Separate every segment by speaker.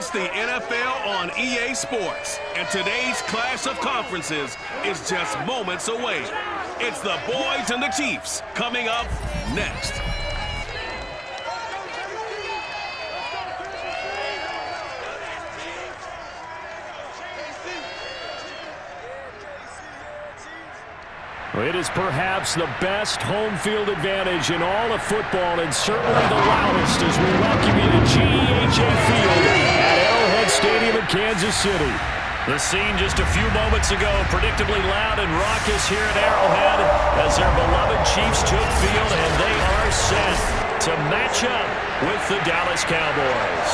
Speaker 1: It's the NFL on EA Sports, and today's clash of conferences is just moments away. It's the Boys and the Chiefs coming up next.
Speaker 2: It is perhaps the best home field advantage in all of football, and certainly the loudest as we welcome you to GEHA Field at Arrowhead Stadium in Kansas City.
Speaker 3: The scene just a few moments ago, predictably loud and raucous here at Arrowhead as their beloved Chiefs took field, and they are set to match up with the Dallas Cowboys.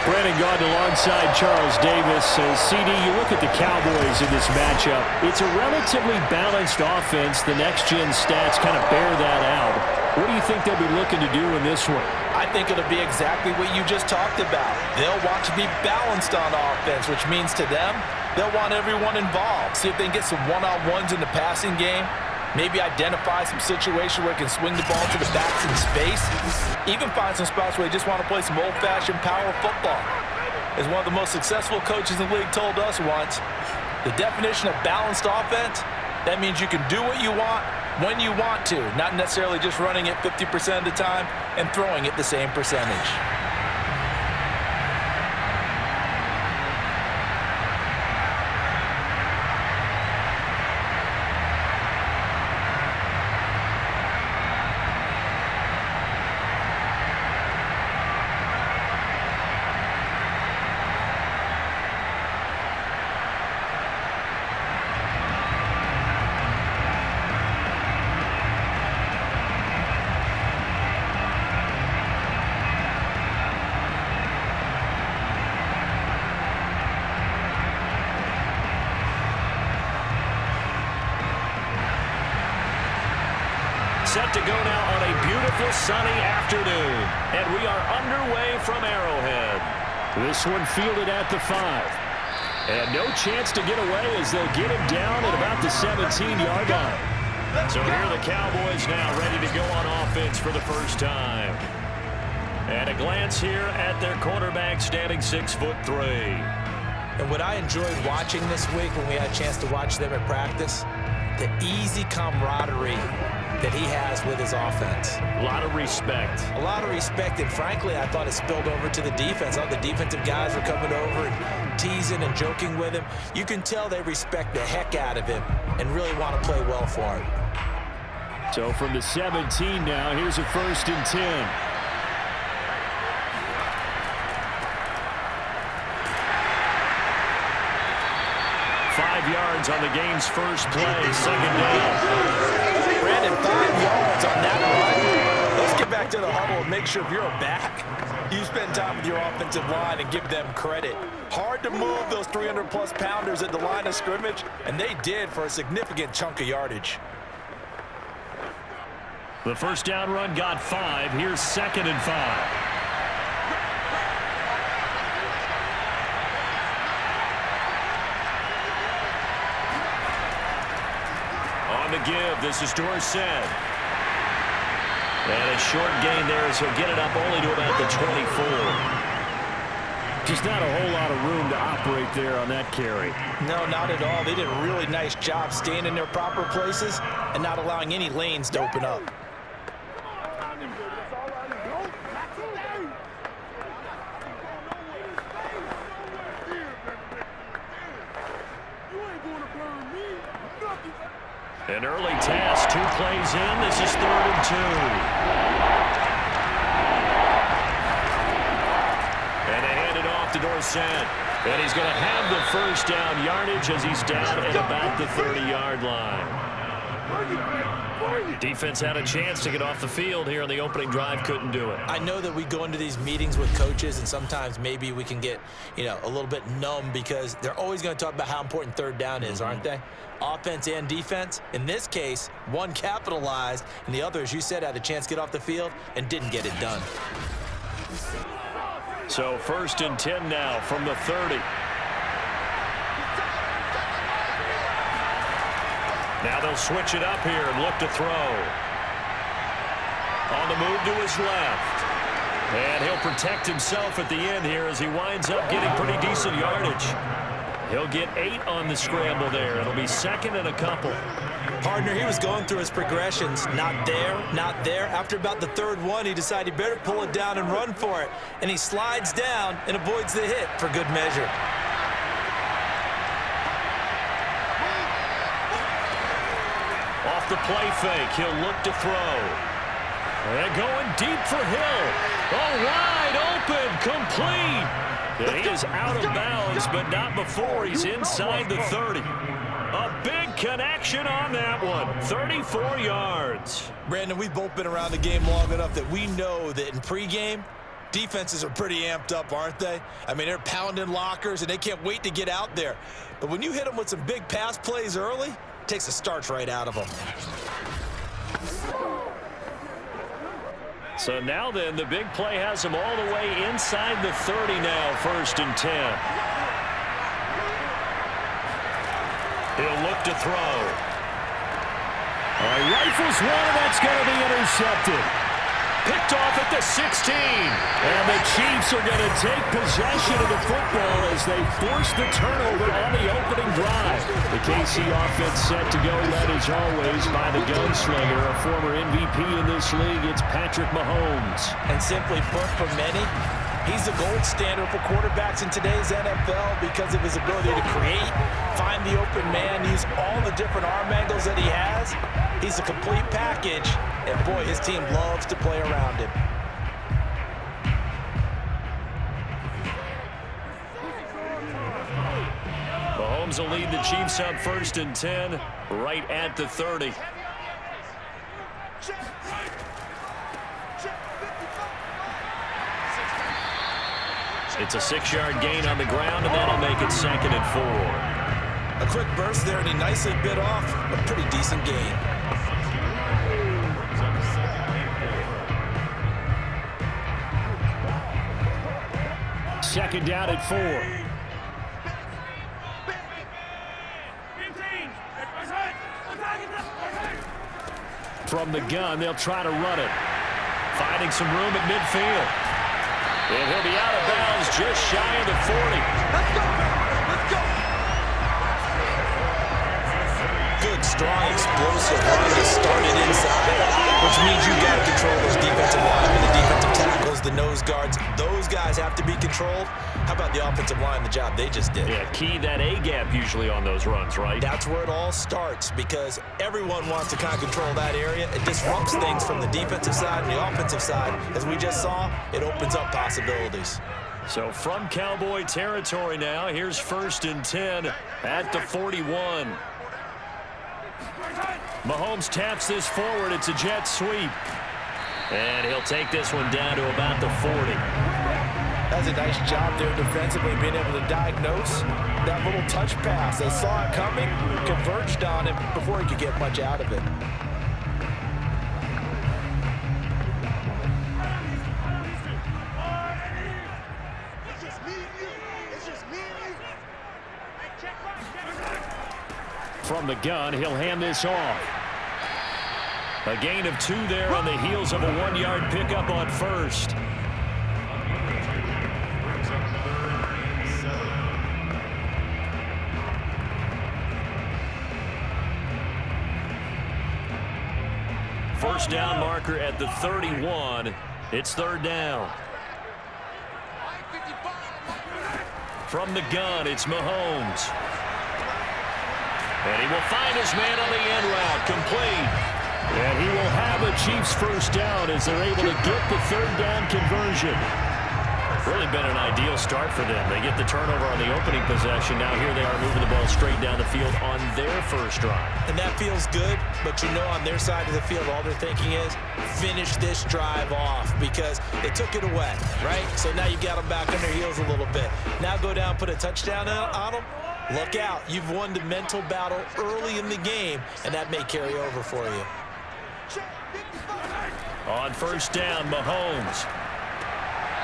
Speaker 2: Brandon Gaudin alongside Charles Davis. CD, you look at the Cowboys in this matchup. It's a relatively balanced offense. The next-gen stats kind of bear that out. What do you think they'll be looking to do in this one?
Speaker 4: I think it'll be exactly what you just talked about. They'll want to be balanced on offense, which means to them, they'll want everyone involved. See if they can get some one-on-ones in the passing game. Maybe identify some situation where it can swing the ball to the backs in space. Even find some spots where they just want to play some old-fashioned power football. As one of the most successful coaches in the league told us once, the definition of balanced offense, that means you can do what you want when you want to, not necessarily just running it 50% of the time and throwing it the same percentage.
Speaker 3: Set to go now on a beautiful sunny afternoon. And we are underway from Arrowhead.
Speaker 2: This one fielded at the 5. And no chance to get away as they'll get him down at about the 17-yard line.
Speaker 3: So here are the Cowboys now ready to go on offense for the first time. And a glance here at their quarterback standing 6'3".
Speaker 4: And what I enjoyed watching this week when we had a chance to watch them at practice, the easy camaraderie that he has with his offense.
Speaker 3: A lot of respect.
Speaker 4: A lot of respect, and frankly, I thought it spilled over to the defense. All the defensive guys were coming over and teasing and joking with him. You can tell they respect the heck out of him and really want to play well for him.
Speaker 2: So from the 17 now, here's a 1st and 10.
Speaker 3: Yards on the game's first play, second down.
Speaker 4: Brandon, 5 yards on that run. Let's get back to the huddle and make sure if you're a back, you spend time with your offensive line and give them credit. Hard to move those 300-plus pounders at the line of scrimmage, and they did for a significant chunk of yardage.
Speaker 3: The first down run got 5. Here's 2nd and 5. On the give, this is Dorsett. And a short gain there as he'll get it up only to about the 24.
Speaker 2: Just not a whole lot of room to operate there on that carry.
Speaker 4: No, not at all. They did a really nice job staying in their proper places and not allowing any lanes to open up.
Speaker 3: An early task, 2 plays in. This is 3rd and 2. And they hand it off to Dorsett. And he's going to have the first down yardage as he's down at about the 30-yard line. Defense had a chance to get off the field here on the opening drive, couldn't do it.
Speaker 4: I know that we go into these meetings with coaches, and sometimes maybe we can get, a little bit numb because they're always going to talk about how important 3rd down is, aren't they? Offense and defense. In this case, one capitalized, and the other, as you said, had a chance to get off the field and didn't get it done.
Speaker 3: So 1st and 10 now from the 30. Now they'll switch it up here and look to throw. On the move to his left. And he'll protect himself at the end here as he winds up getting pretty decent yardage. He'll get 8 on the scramble there. It'll be second and a couple.
Speaker 4: Partner, he was going through his progressions. Not there, not there. After about the third one, he decided he better pull it down and run for it. And he slides down and avoids the hit for good measure.
Speaker 3: Off the play fake, he'll look to throw. And going deep for Hill. Oh, wide open, complete. And he is out of bounds, but not before he's inside the 30. A big connection on that one. 34 yards.
Speaker 4: Brandon, we've both been around the game long enough that we know that in pregame, defenses are pretty amped up, aren't they? I mean, they're pounding lockers, and they can't wait to get out there. But when you hit them with some big pass plays early, it takes the starch right out of them.
Speaker 3: So now then, the big play has him all the way inside the 30 now, 1st and 10. He'll look to throw.
Speaker 2: Rifles one, and that's going to be intercepted.
Speaker 3: Picked off at the 16.
Speaker 2: And the Chiefs are going to take possession of the football as they force the turnover on the opening drive. The KC offense set to go, led as always by the gunslinger, a former MVP in this league. It's Patrick Mahomes.
Speaker 4: And simply put, for many, he's the gold standard for quarterbacks in today's NFL because of his ability to create, find the open man, use all the different arm angles that he has. He's a complete package, and boy, his team loves to play around him.
Speaker 3: Mahomes will lead the Chiefs up 1st and 10, right at the 30. It's a 6-yard gain on the ground, and that'll make it 2nd and 4.
Speaker 4: A quick burst there, and he nicely bit off a pretty decent gain.
Speaker 2: Second down at 4. From the gun, they'll try to run it.
Speaker 3: Finding some room at midfield. And he'll be out of bounds just shy of the 40.
Speaker 4: Let's go! Let's go! Good, strong, explosive run to start it inside, which means you got to control those defensive linemen, the defensive tackles, the nose guards. Those guys have to be controlled. How about the offensive line, the job they just did?
Speaker 3: Yeah, key that A-gap usually on those runs, right?
Speaker 4: That's where it all starts because everyone wants to kind of control that area. It disrupts things from the defensive side and the offensive side. As we just saw, it opens up possibilities.
Speaker 3: So from Cowboy territory now, here's 1st and 10 at the 41. Mahomes taps this forward. It's a jet sweep. And he'll take this one down to about the 40.
Speaker 4: That's a nice job there defensively, being able to diagnose that little touch pass. They saw it coming, converged on him before he could get much out of it.
Speaker 2: From the gun, he'll hand this off.
Speaker 3: A gain of 2 there on the heels of a 1-yard pickup on 1st. First down marker at the 31. It's 3rd down. From the gun, it's Mahomes. And he will find his man on the end route, complete.
Speaker 2: And he will have a Chiefs first down as they're able to get the 3rd down conversion.
Speaker 3: Really been an ideal start for them. They get the turnover on the opening possession. Now here they are moving the ball straight down the field on their first drive.
Speaker 4: And that feels good, but you know on their side of the field, all they're thinking is finish this drive off because they took it away, right? So now you got them back on their heels a little bit. Now go down, put a touchdown on them. Look out. You've won the mental battle early in the game, and that may carry over for you.
Speaker 3: On first down, Mahomes.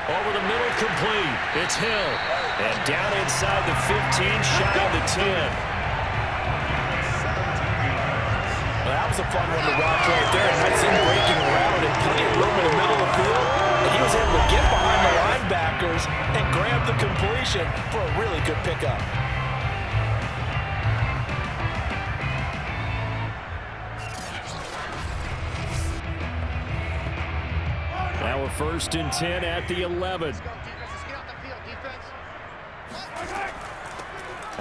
Speaker 3: Over the middle, complete. It's Hill. And down inside the 15, shy of the 10.
Speaker 4: Well, that was a fun one to watch right there. Nice in-breaking route and plenty of room in the middle of the field. And he was able to get behind the linebackers and grab the completion for a really good pickup.
Speaker 2: Now a 1st and 10 at the 11.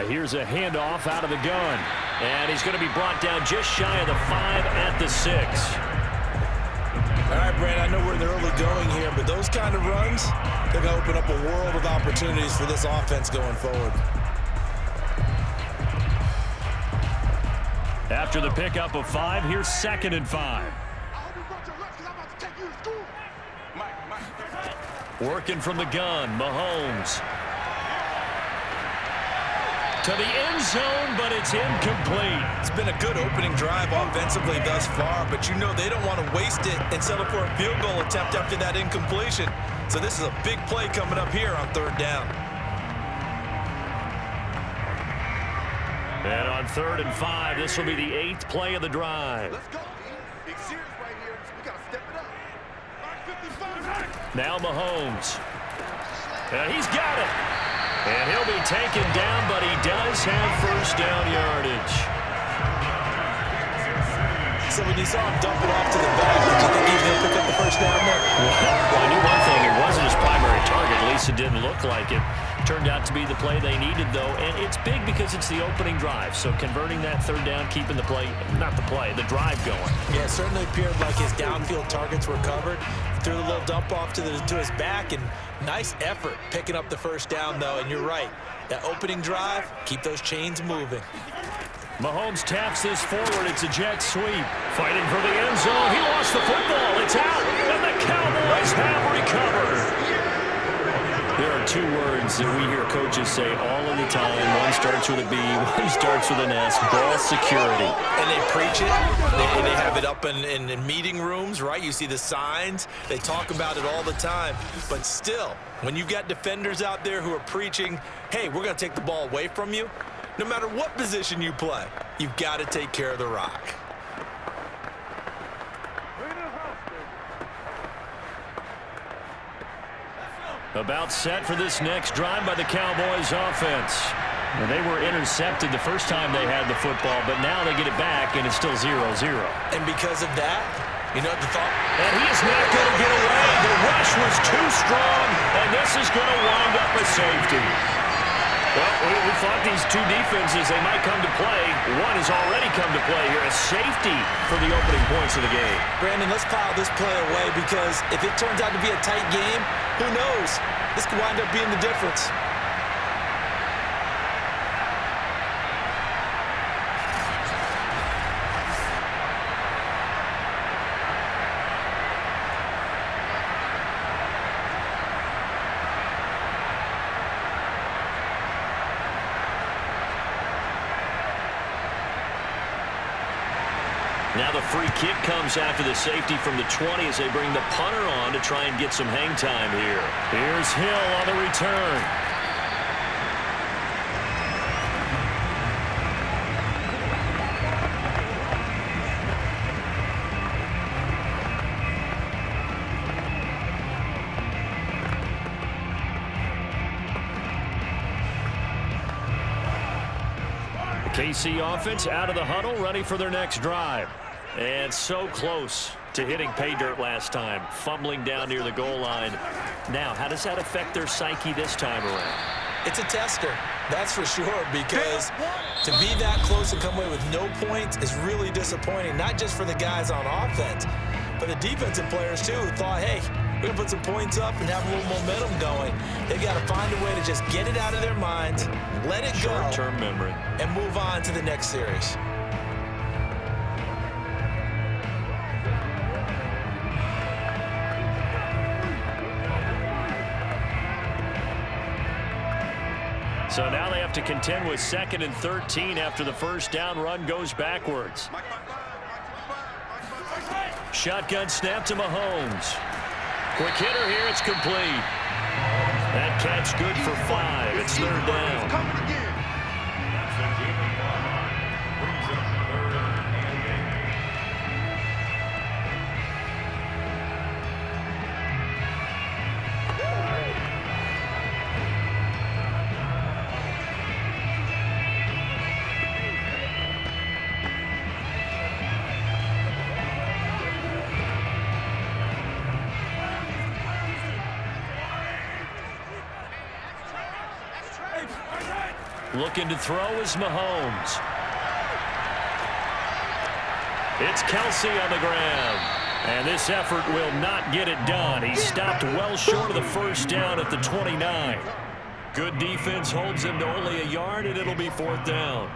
Speaker 2: Here's a handoff out of the gun.
Speaker 3: And he's going to be brought down just shy of the 5 at the 6.
Speaker 4: All right, Brandon, I know we're in the early going here, but those kind of runs, they're going to open up a world of opportunities for this offense going forward.
Speaker 3: After the pickup of 5, here's 2nd and 5. Working from the gun, Mahomes. To the end zone, but it's incomplete.
Speaker 4: It's been a good opening drive offensively thus far, but you know they don't want to waste it and settle for a field goal attempt after that incompletion. So this is a big play coming up here on 3rd down.
Speaker 3: And on 3rd and 5, this will be the 8th play of the drive.
Speaker 5: Let's go. Big series right here. We got to step it up. 55.
Speaker 3: Now Mahomes. And he's got it. And he'll be taken down, but he does have 1st down yardage.
Speaker 4: So when you saw him dump it off to the back, did you think he was going to pick up the 1st down there?
Speaker 3: Well, I knew one thing. It wasn't his primary target. At least it didn't look like it. Turned out to be the play they needed, though. And it's big because it's the opening drive. So converting that 3rd down, keeping the play, not the play, the drive going.
Speaker 4: Yeah, it certainly appeared like his downfield targets were covered. Threw the little dump off to his back, and nice effort picking up the 1st down, though. And you're right, that opening drive, keep those chains moving.
Speaker 3: Mahomes taps this forward. It's a jet sweep. Fighting for the end zone. He lost the football. It's out, and the Cowboys have recovered. There are 2 words that we hear coaches say all of the time. One starts with a B, one starts with an S, ball security.
Speaker 4: And they preach it. They have it up in meeting rooms, right? You see the signs. They talk about it all the time. But still, when you've got defenders out there who are preaching, hey, we're going to take the ball away from you, no matter what position you play, you've got to take care of the rock.
Speaker 3: About set for this next drive by the Cowboys offense. Well, they were intercepted the first time they had the football, but now they get it back, and it's still 0-0.
Speaker 4: And because of that, you know the thought?
Speaker 3: And he is not going to get away. The rush was too strong, and this is going to wind up a safety. Well, we thought these 2 defenses, they might come to play. One has already come to play here, a safety for the opening points of the game.
Speaker 4: Brandon, let's file this play away because if it turns out to be a tight game, who knows? This could wind up being the difference.
Speaker 3: Now the free kick comes after the safety from the 20 as they bring the punter on to try and get some hang time here. Here's Hill on the return. KC offense out of the huddle, ready for their next drive. And so close to hitting pay dirt last time, fumbling down near the goal line. Now, how does that affect their psyche this time around?
Speaker 4: It's a tester, that's for sure, because to be that close and come away with no points is really disappointing, not just for the guys on offense, but the defensive players, too, who thought, hey, we're going to put some points up and have a little momentum going. They've got to find a way to just get it out of their minds, let it go,
Speaker 3: short-term memory,
Speaker 4: and move on to the next series.
Speaker 3: So now they have to contend with 2nd and 13 after the first down run goes backwards. Shotgun snap to Mahomes. Quick hitter here, it's complete. That catch good for 5. It's 3rd down. Looking to throw is Mahomes. It's Kelsey on the ground. And this effort will not get it done. He stopped well short of the first down at the 29. Good defense holds him to only a yard, and it'll be 4th down.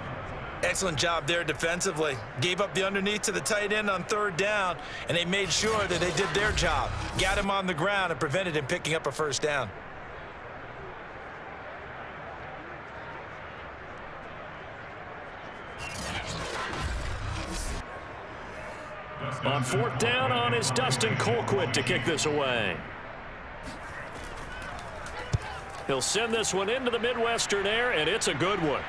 Speaker 4: Excellent job there defensively. Gave up the underneath to the tight end on 3rd down, and they made sure that they did their job. Got him on the ground and prevented him picking up a 1st down.
Speaker 3: On 4th down on is Dustin Colquitt to kick this away. He'll send this one into the Midwestern air, and it's a good one.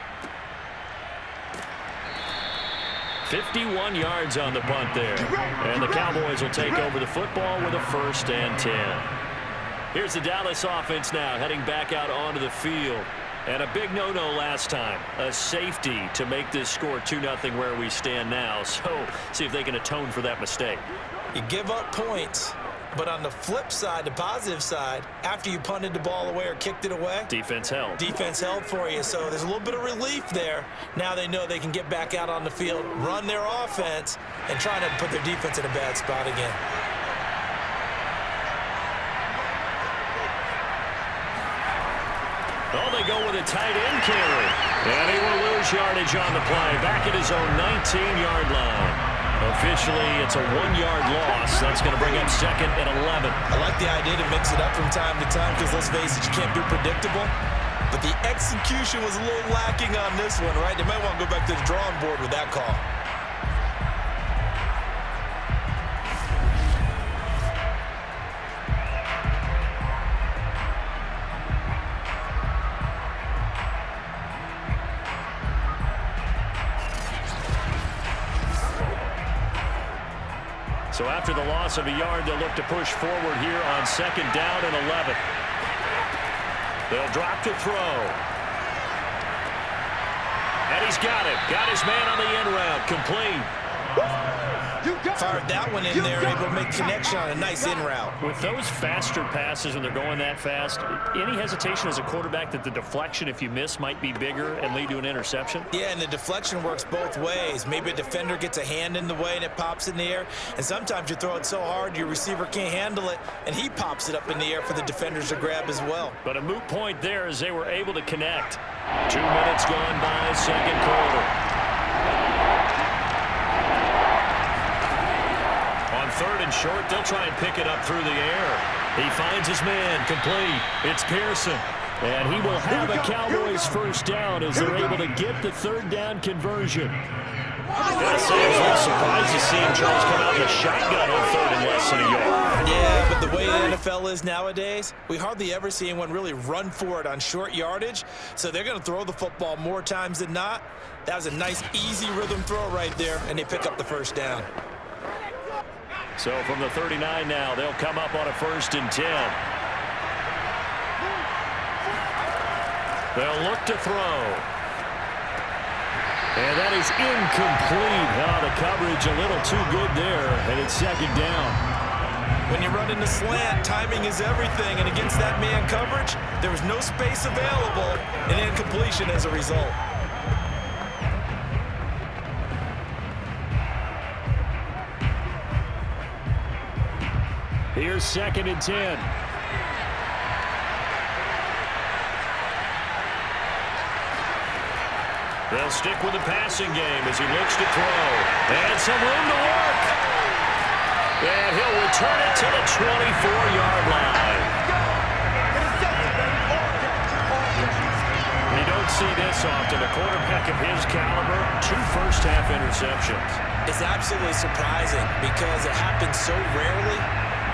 Speaker 3: 51 yards on the punt there. And the Cowboys will take over the football with a 1st and 10. Here's the Dallas offense now heading back out onto the field. And a big no-no last time, a safety to make this score 2-0 where we stand now. So see if they can atone for that mistake.
Speaker 4: You give up points, but on the flip side, the positive side, after you punted the ball away or kicked it away,
Speaker 3: defense held.
Speaker 4: Defense held for you, so there's a little bit of relief there. Now they know they can get back out on the field, run their offense, and try not to put their defense in a bad spot again.
Speaker 3: Oh, they go with a tight end carry. And he will lose yardage on the play. Back at his own 19-yard line. Officially, it's a 1-yard loss. That's going to bring up 2nd and 11.
Speaker 4: I like the idea to mix it up from time to time because, let's face it, you can't be predictable. But the execution was a little lacking on this one, right? They might want to go back to the drawing board with that call.
Speaker 3: So after the loss of a yard, they'll look to push forward here on 2nd down and 11. They'll drop to throw. And he's got it. Got his man on the end route. Complete.
Speaker 4: Fired that one in there, able to make connection on a nice in route.
Speaker 3: With those faster passes when they're going that fast, any hesitation as a quarterback that the deflection, if you miss, might be bigger and lead to an interception?
Speaker 4: Yeah, and the deflection works both ways. Maybe a defender gets a hand in the way and it pops in the air, and sometimes you throw it so hard your receiver can't handle it, and he pops it up in the air for the defenders to grab as well.
Speaker 3: But a moot point there as they were able to connect. 2 minutes gone by, 2nd quarter. 3rd and short, they'll try and pick it up through the air. He finds his man, complete. It's Pearson. And he will have a Cowboys 1st down as they're able to get the 3rd down conversion. Gotta say, I was a little surprised to see him, Charles, come out in the shotgun on 3rd and less than a yard.
Speaker 4: Yeah, but the way the NFL is nowadays, we hardly ever see anyone really run for it on short yardage. So they're going to throw the football more times than not. That was a nice, easy rhythm throw right there, and they pick up the 1st down.
Speaker 3: So from the 39 now, they'll come up on a 1st and 10. They'll look to throw. And that is incomplete. Oh, the coverage a little too good there, and it's 2nd down.
Speaker 4: When you run into slant, timing is everything, and against that man coverage, there was no space available, and incompletion as a result.
Speaker 3: Here's 2nd and 10. They'll stick with the passing game as he looks to throw. And some room to work. And he'll return it to the 24-yard line. You don't see this often. A quarterback of his caliber, 2 first-half interceptions.
Speaker 4: It's absolutely surprising because it happens so rarely.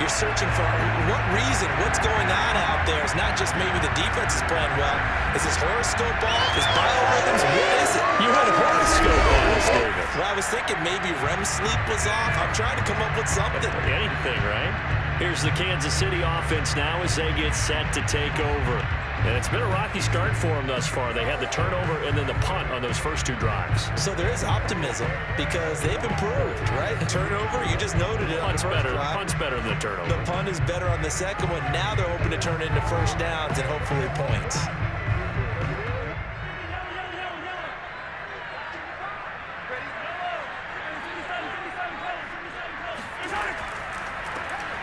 Speaker 4: You're searching for what reason, what's going on out there. It's not just maybe the defense is playing well. Is his horoscope off? His biorhythms? What is it?
Speaker 3: You had a horoscope on this, David.
Speaker 4: Well, I was thinking maybe REM sleep was off. I'm trying to come up with something.
Speaker 3: Anything, right? Here's the Kansas City offense now as they get set to take over. And it's been a rocky start for them thus far. They had the turnover and then the punt on those first 2 drives.
Speaker 4: So there is optimism because they've improved, right? Turnover, you just noted it on the first drive.
Speaker 3: Punt's better than the turnover.
Speaker 4: The punt is better on the second one. Now they're hoping to turn into 1st downs and hopefully points.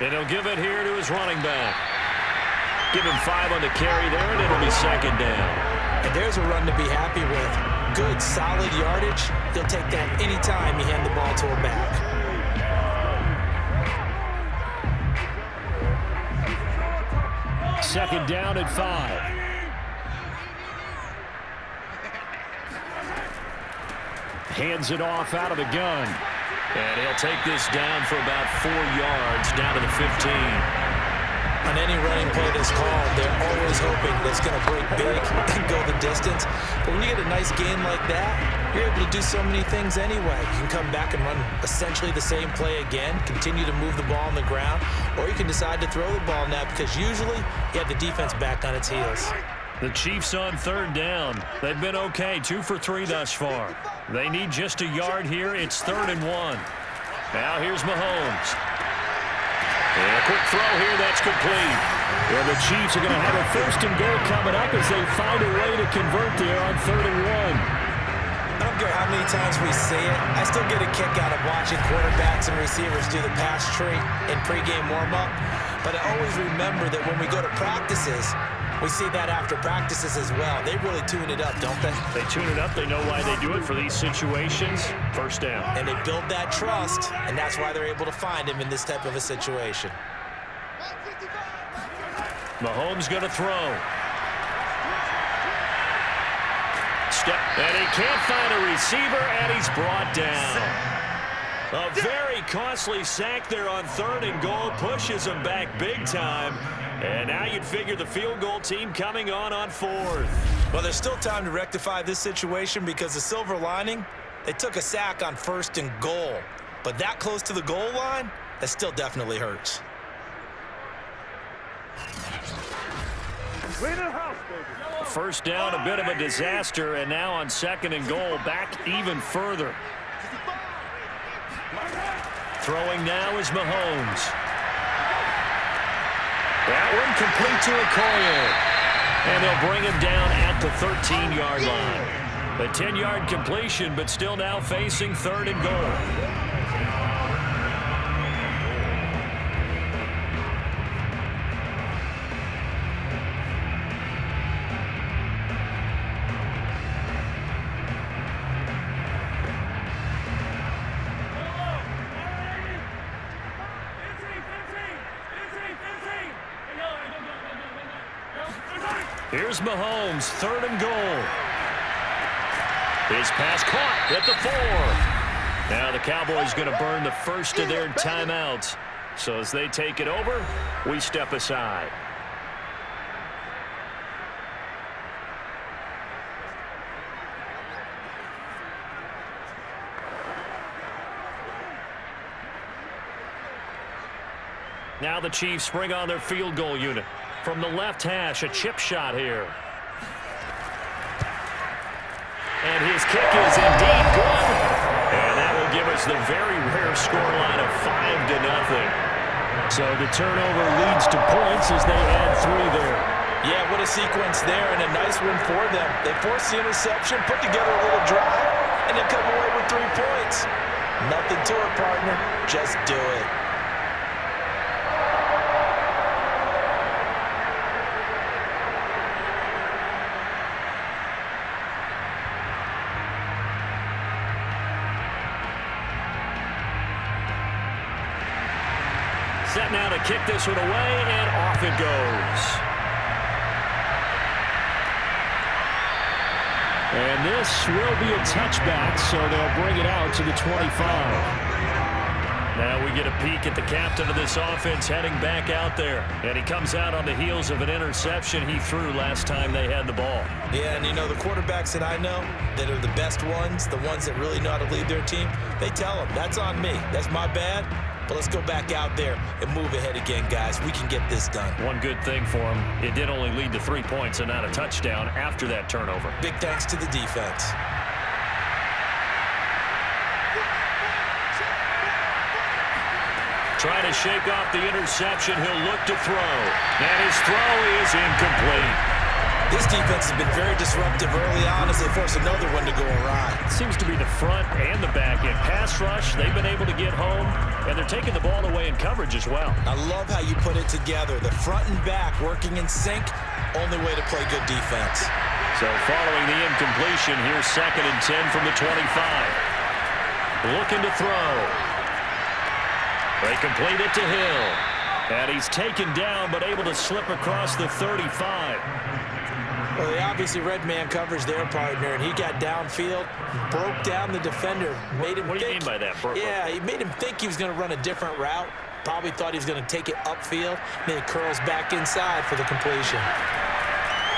Speaker 3: And he'll give it here to his running back. Give him 5 on the carry there, and it'll be second down.
Speaker 4: And there's a run to be happy with. Good, solid yardage. He'll take that anytime you hand the ball to a back.
Speaker 2: Second down at 5. Hands it off out of the gun.
Speaker 3: And he'll take this down for about 4 yards, down to the 15.
Speaker 4: On any running play that's called, they're always hoping that's going to break big and go the distance. But when you get a nice gain like that, you're able to do so many things anyway. You can come back and run essentially the same play again, continue to move the ball on the ground, or you can decide to throw the ball now because usually you have the defense back on its heels.
Speaker 3: The Chiefs on third down. They've been okay, 2 for 3 thus far. They need just a yard here. It's 3rd and 1. Now here's Mahomes. And a quick throw here, that's complete.
Speaker 2: Well, the Chiefs are going to have a 1st and goal coming up as they find a way to convert there on 3rd and 1.
Speaker 4: I don't care how many times we say it, I still get a kick out of watching quarterbacks and receivers do the pass tree in pregame warm-up. But I always remember that when we go to practices, we see that after practices as well. They really tune it up, don't they?
Speaker 3: They tune it up. They know why they do it for these situations. 1st down.
Speaker 4: And they build that trust, and that's why they're able to find him in this type of a situation.
Speaker 3: Mahomes going to throw. Step, and he can't find a receiver, and he's brought down. A very costly sack there on 3rd and goal. Pushes him back big time. And now you'd figure the field goal team coming on 4th.
Speaker 4: Well, there's still time to rectify this situation because the silver lining, they took a sack on 1st and goal. But that close to the goal line, that still definitely hurts.
Speaker 3: First down, a bit of a disaster, and now on 2nd and goal, back even further. Throwing now is Mahomes. That one complete to Okoye. And they'll bring him down at the 13-yard line. A 10-yard completion, but still now facing 3rd and goal. Here's Mahomes, 3rd and goal. His pass caught at the 4. Now the Cowboys going to burn the first of their timeouts. So as they take it over, we step aside. Now the Chiefs bring on their field goal unit. From the left hash, a chip shot here. And his kick is indeed good. And that will give us the very rare scoreline of 5-0. So the turnover leads to points as they add 3 there.
Speaker 4: Yeah, what a sequence there, and a nice one for them. They forced the interception, put together a little drive, and then come away with 3 points. Nothing to it, partner. Just do it.
Speaker 3: Set now to kick this one away, and off it goes.
Speaker 2: And this will be a touchback, so they'll bring it out to the 25.
Speaker 3: Now we get a peek at the captain of this offense heading back out there. And he comes out on the heels of an interception he threw last time they had the ball.
Speaker 4: Yeah, and you know, the quarterbacks that I know that are the best ones, the ones that really know how to lead their team, they tell them, that's on me. That's my bad. But let's go back out there and move ahead again, guys. We can get this done.
Speaker 3: One good thing for him, it did only lead to 3 points and not a touchdown after that turnover.
Speaker 4: Big thanks to the defense.
Speaker 3: Trying to shake off the interception. He'll look to throw. And his throw is incomplete.
Speaker 4: This defense has been very disruptive early on as they force another one to go awry.
Speaker 3: Seems to be the front and the back end. Pass rush, they've been able to get home, and they're taking the ball away in coverage as well.
Speaker 4: I love how you put it together. The front and back working in sync, only way to play good defense.
Speaker 3: So following the incompletion, here's 2nd and 10 from the 25. Looking to throw. They complete it to Hill. And he's taken down, but able to slip across the 35.
Speaker 4: Well, they obviously read man coverage their partner, and he got downfield, broke down the defender, made him
Speaker 3: What do you mean by that, Burko?
Speaker 4: Yeah, he made him think he was going to run a different route. Probably thought he was going to take it upfield. Then he curls back inside for the completion.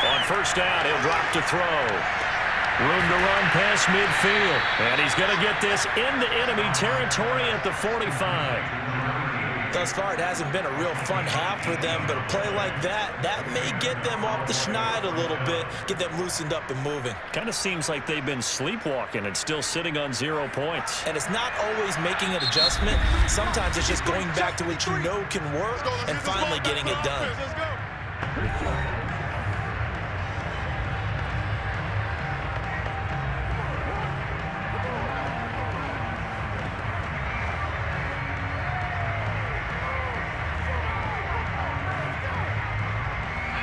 Speaker 3: On 1st down, he'll drop to throw. Room to run past midfield. And he's going to get this into enemy territory at the 45.
Speaker 4: Thus far, it hasn't been a real fun half for them, but a play like that may get them off the schneid a little bit, get them loosened up and moving.
Speaker 3: Kind of seems like they've been sleepwalking and still sitting on 0 points.
Speaker 4: And it's not always making an adjustment. Sometimes it's just going back to what you know can work and finally getting it done.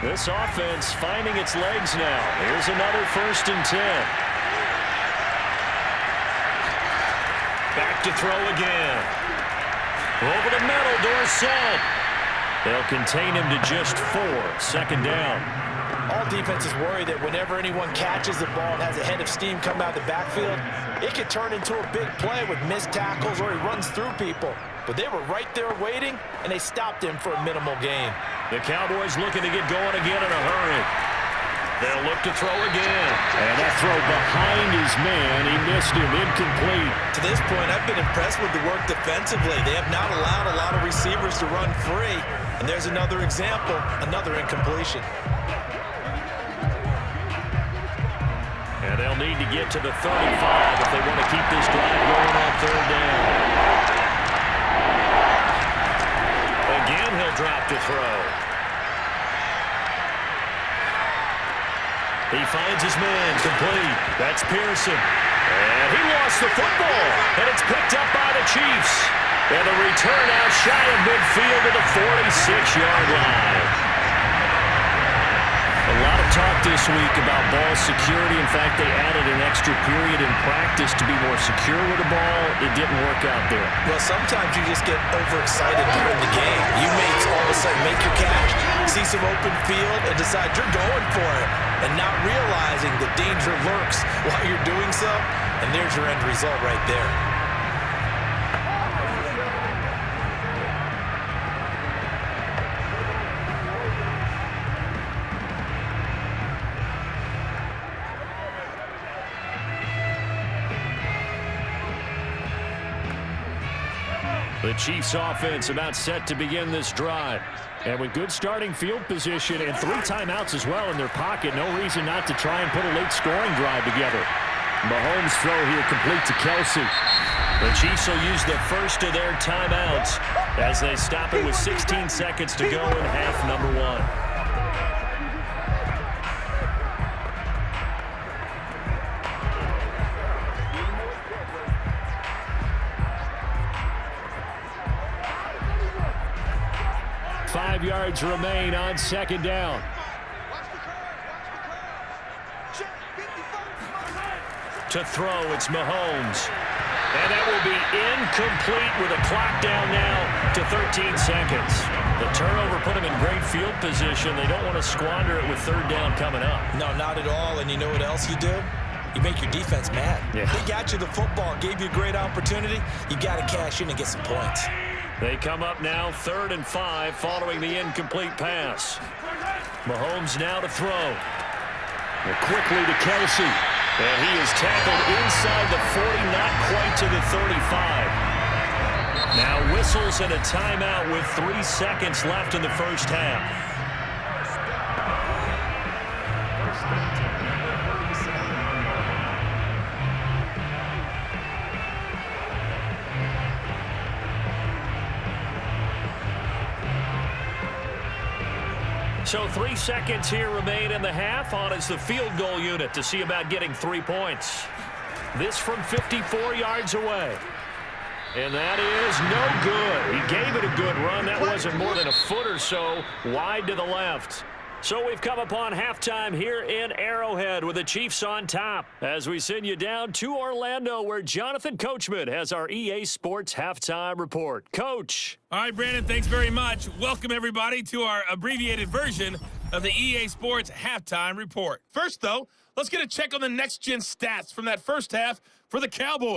Speaker 3: This offense finding its legs now. Here's another 1st and 10. Back to throw again. Over the middle, Dorsett. They'll contain him to just 4. 2nd down.
Speaker 4: All defenses worry that whenever anyone catches the ball and has a head of steam come out of the backfield, it could turn into a big play with missed tackles or he runs through people. But they were right there waiting, and they stopped him for a minimal gain.
Speaker 3: The Cowboys looking to get going again in a hurry. They'll look to throw again.
Speaker 2: And that throw behind his man. He missed him. Incomplete.
Speaker 4: To this point, I've been impressed with the work defensively. They have not allowed a lot of receivers to run free. And there's another example, another incompletion.
Speaker 3: And they'll need to get to the 35 if they want to keep this drive going on 3rd down. Again, he'll drop to throw. He finds his man, complete. That's Pearson. And he lost the football. And it's picked up by the Chiefs. And the return out shy of midfield to the 46-yard line. A lot of talk this week about ball security. In fact, they added an extra period in practice to be more secure with the ball. It didn't work out there.
Speaker 4: Well, sometimes you just get overexcited during the game. You may all of a sudden make your catch, see some open field, and decide you're going for it, and not realizing the danger lurks while you're doing so, and there's your end result right there.
Speaker 3: The Chiefs offense about set to begin this drive. And with good starting field position and 3 timeouts as well in their pocket, no reason not to try and put a late scoring drive together. Mahomes throw here complete to Kelsey. The Chiefs will use the first of their timeouts as they stop it with 16 seconds to go in half number 1. Five yards remain on 2nd down. To throw, it's Mahomes. And that will be incomplete with a clock down now to 13 seconds. The turnover put them in great field position. They don't want to squander it with 3rd down coming up.
Speaker 4: No, not at all. And you know what else you do? You make your defense mad.
Speaker 3: Yeah.
Speaker 4: They got you the football, gave you a great opportunity. You got to cash in and get some points.
Speaker 3: They come up now 3rd and 5 following the incomplete pass. Mahomes now to throw.
Speaker 2: And quickly to Kelsey.
Speaker 3: And he is tackled inside the 40, not quite to the 35. Now whistles and a timeout with 3 seconds left in the first half. So 3 seconds here remain in the half. On is the field goal unit to see about getting 3 points. This from 54 yards away. And that is no good. He gave it a good run. That wasn't more than a foot or so wide to the left. So we've come upon halftime here in Arrowhead with the Chiefs on top as we send you down to Orlando where Jonathan Coachman has our EA Sports halftime report. Coach.
Speaker 6: All right, Brandon, thanks very much. Welcome, everybody, to our abbreviated version of the EA Sports halftime report. First, though, let's get a check on the next-gen stats from that first half for the Cowboys.